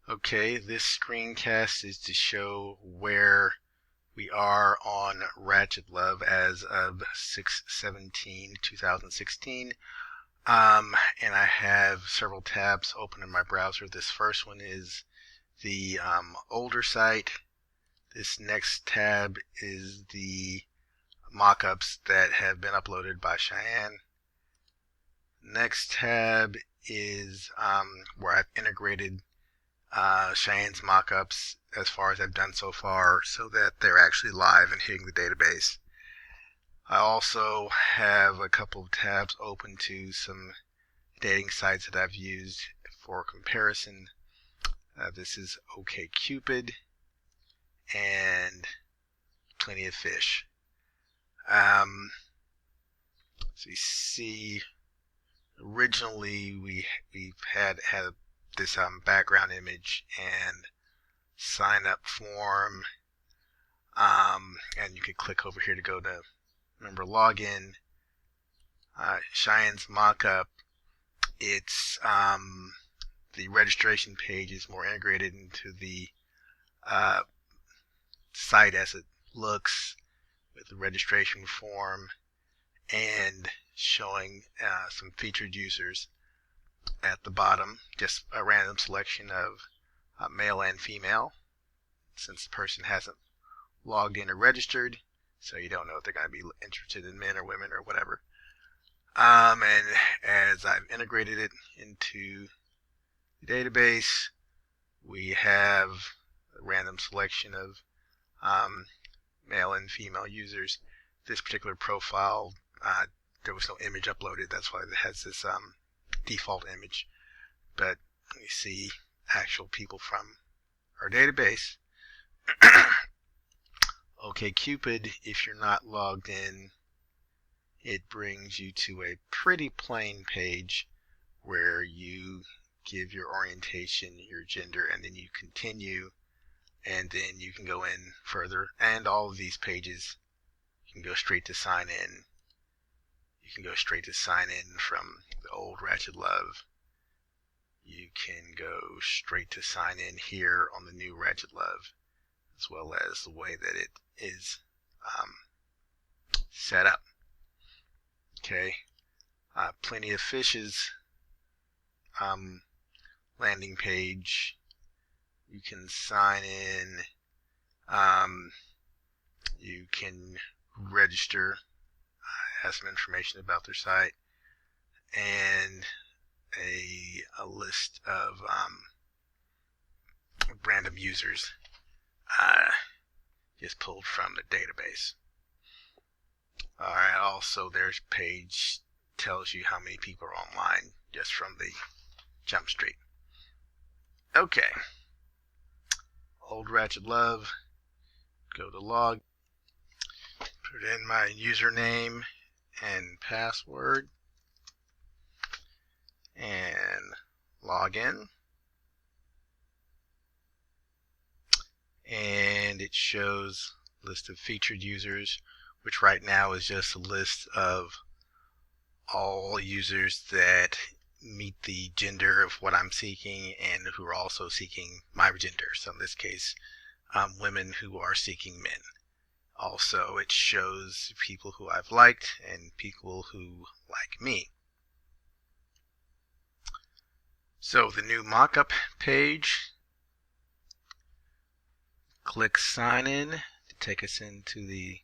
Okay, this screencast is to show where we are on Ratchet Love as of 6/17/2016. And I have several tabs open in my browser. This first one is the older site. This next tab is the mock-ups that have been uploaded by Cheyenne. Next tab is where I've integrated Cheyenne's mockups as far as I've done so far so that they're actually live and hitting the database. I also have a couple of tabs open to some dating sites that I've used for comparison. This is OkCupid and Plenty of Fish. So you see, originally we've had this background image and sign up form, and you can click over here to go to member login. Cheyenne's mockup, it's the registration page is more integrated into the site as it looks, with the registration form and showing some featured users at the bottom, just a random selection of male and female, since the person hasn't logged in or registered, so you don't know if they're going to be interested in men or women or whatever. And as I've integrated it into the database, we have a random selection of male and female users. This particular profile, there was no image uploaded, that's why it has this default image, but you see actual people from our database. OkCupid, if you're not logged in, it brings you to a pretty plain page where you give your orientation, your gender, and then you continue, and then you can go in further. And all of these pages, you can go straight to sign in. You can go straight to sign in from the old Ratchet Love. You can go straight to sign in here on the new Ratchet Love, as well as the way that it is set up. Okay, Plenty of Fish's landing page, you can sign in, you can register, has some information about their site, and a list of random users just pulled from the database. Alright, also there's a page tells you how many people are online just from the jump street. Okay, old Ratchet Love, go to log, put in my username and password, and log in, and it shows list of featured users, which right now is just a list of all users that meet the gender of what I'm seeking and who are also seeking my gender. So in this case, women who are seeking men. Also, it shows people who I've liked and people who like me. So the new mockup page, click sign in to take us into the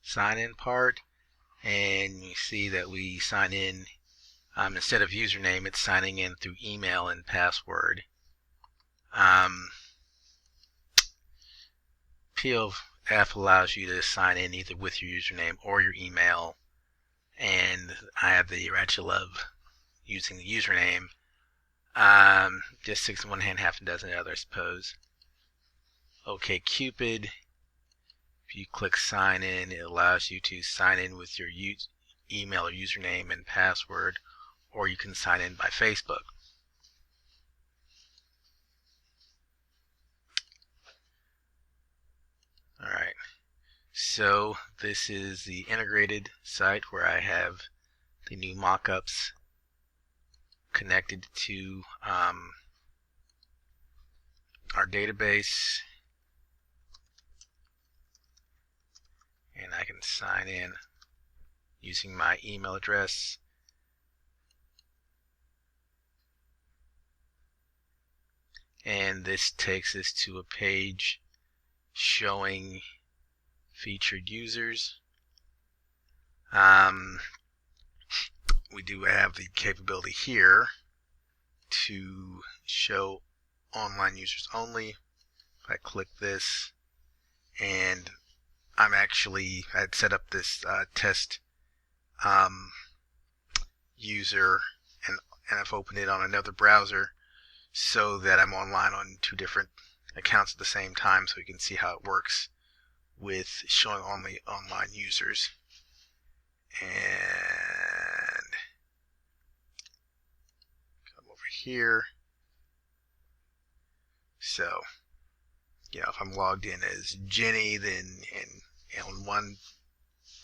sign in part, and you see that we sign in, instead of username, it's signing in through email and password. POF allows you to sign in either with your username or your email, and I have the Ratchet Love using the username. Just 6 in one hand, half a dozen in the other, I suppose. OkCupid, if you click sign in, it allows you to sign in with your email or username and password, or you can sign in by Facebook. Alright, so this is the integrated site where I have the new mockups connected to our database, and I can sign in using my email address. And this takes us to a page showing featured users. We do have the capability here to show online users only. If I click this, and I had set up this test user, and I've opened it on another browser so that I'm online on 2 different accounts at the same time, so you can see how it works with showing only online users. And come over here. So, if I'm logged in as Jenny, then on one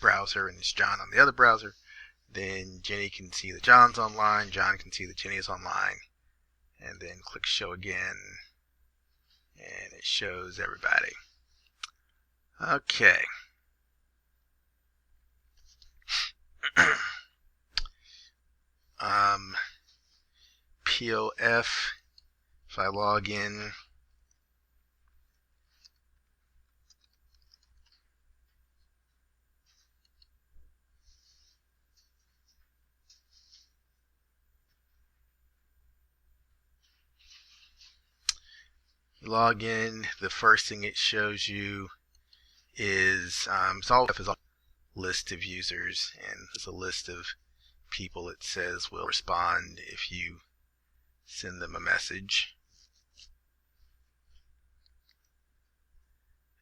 browser and it's John on the other browser, then Jenny can see that John's online, John can see that Jenny is online, and then click show again, and it shows everybody. Okay. POF, if I log in, the first thing it shows you is a list of users, and there's a list of people it says will respond if you send them a message.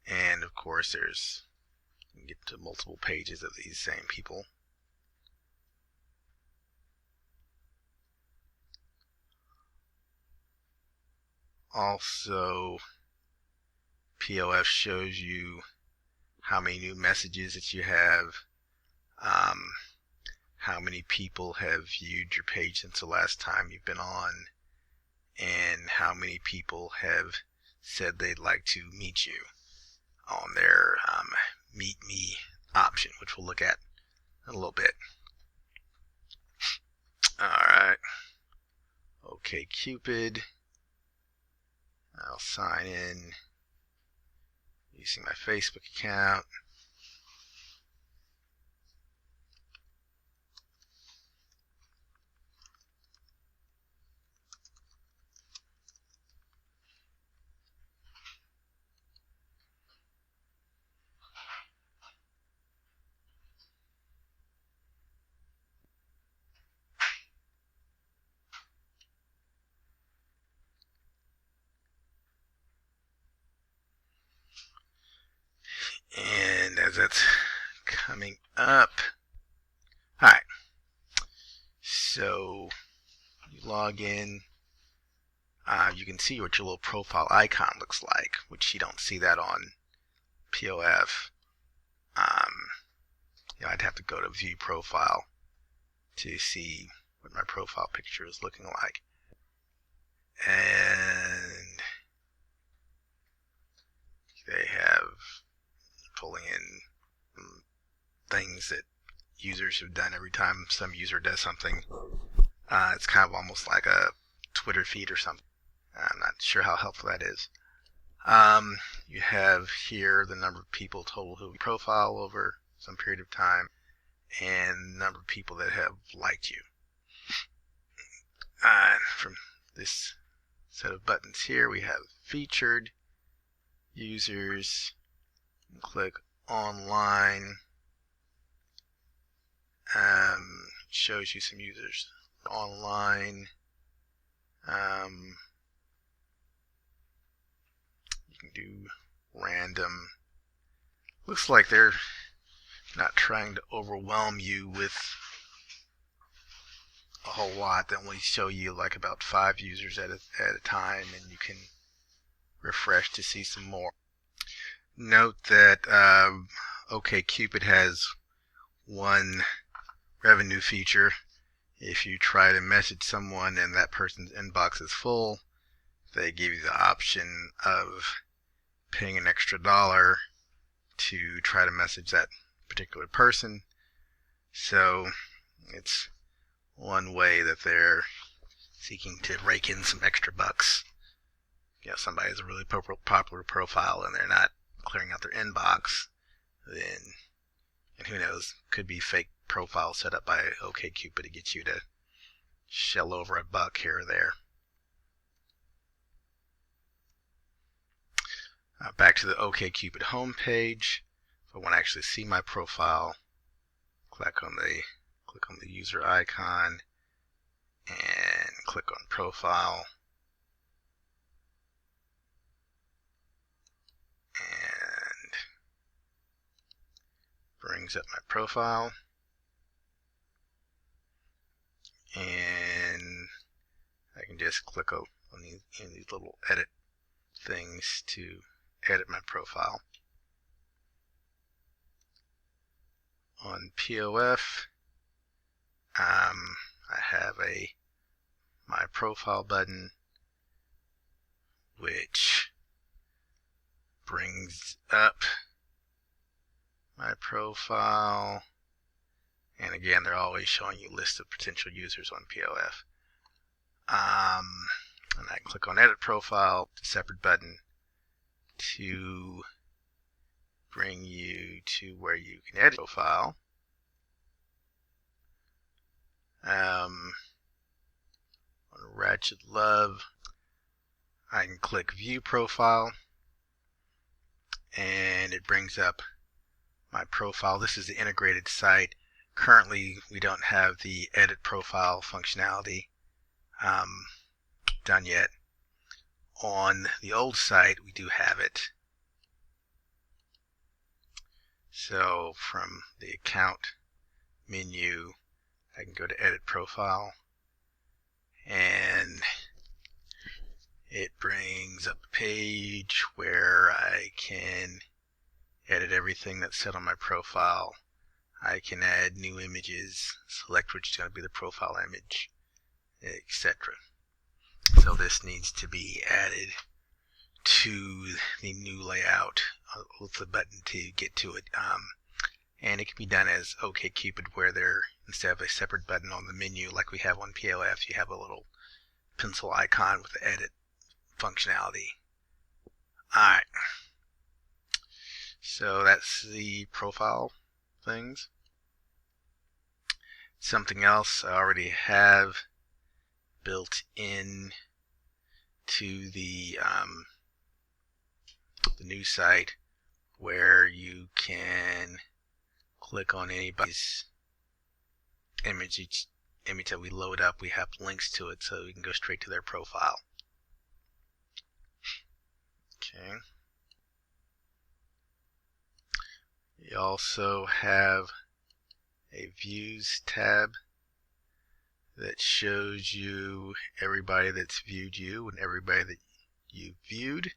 And of course you can get to multiple pages of these same people. Also, POF shows you how many new messages that you have, how many people have viewed your page since the last time you've been on, and how many people have said they'd like to meet you on their Meet Me option, which we'll look at in a little bit. Alright. Okay, Cupid. I'll sign in using my Facebook account. And as that's coming up, alright, so you log in, you can see what your little profile icon looks like, which you don't see that on POF. I'd have to go to view profile to see what my profile picture is looking like. And they have pulling in things that users have done every time some user does something. It's kind of almost like a Twitter feed or something. I'm not sure how helpful that is. You have here the number of people total who profile over some period of time, and the number of people that have liked you. From this set of buttons here, we have featured users. Click online. Shows you some users online. You can do random. Looks like they're not trying to overwhelm you with a whole lot. They only show you like about 5 users at a time, and you can refresh to see some more. Note that OkCupid has one revenue feature. If you try to message someone and that person's inbox is full, they give you the option of paying an extra $1 to try to message that particular person. So it's one way that they're seeking to rake in some extra bucks. Somebody has a really popular profile and they're not clearing out their inbox, then, and who knows, could be fake profile set up by OkCupid to get you to shell over $1 here or there. Back to the OkCupid homepage. If I want to actually see my profile, click on the user icon and click on profile, and brings up my profile, and I can just click on these little edit things to edit my profile. On POF, I have my profile button, which brings up my profile, and again, they're always showing you lists of potential users on POF. And I click on Edit Profile, separate button, to bring you to where you can edit profile. On Ratchet Love, I can click View Profile, and it brings up my profile. This is the integrated site. Currently, we don't have the edit profile functionality done yet. On the old site, we do have it. So from the account menu, I can go to edit profile, and it brings up a page where I can edit everything that's set on my profile. I can add new images, select which is going to be the profile image, etc. So this needs to be added to the new layout with the button to get to it. And it can be done as OkCupid, where there, instead of a separate button on the menu like we have on POF, you have a little pencil icon with the edit functionality. Alright, so that's the profile things. Something else I already have built in to the new site, where you can click on anybody's image. Each image that we load up, we have links to it, so we can go straight to their profile. Okay. You also have a Views tab that shows you everybody that's viewed you and everybody that you viewed,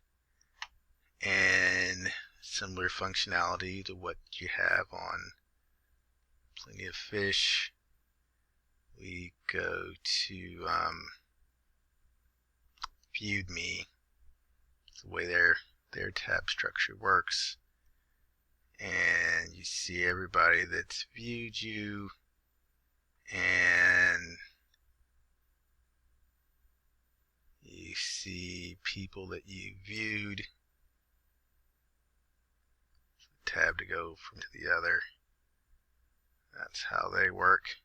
and similar functionality to what you have on Plenty of Fish. We go to Viewed Me. It's the way their tab structure works, and you see everybody that's viewed you, and you see people that you viewed. Tab to go from to the other. That's how they work.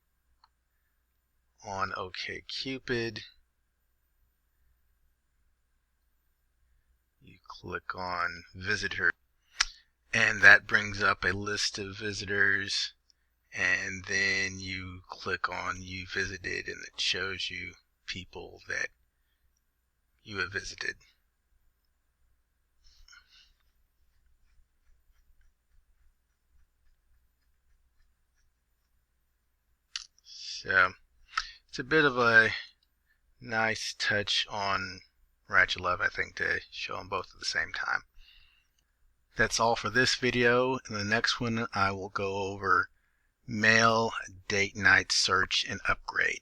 On OkCupid, you click on Visitor, and that brings up a list of visitors, and then you click on You Visited, and it shows you people that you have visited. So it's a bit of a nice touch on Ratchet Love, I think, to show them both at the same time. That's all for this video. In the next one, I will go over mail, date night search, and upgrade.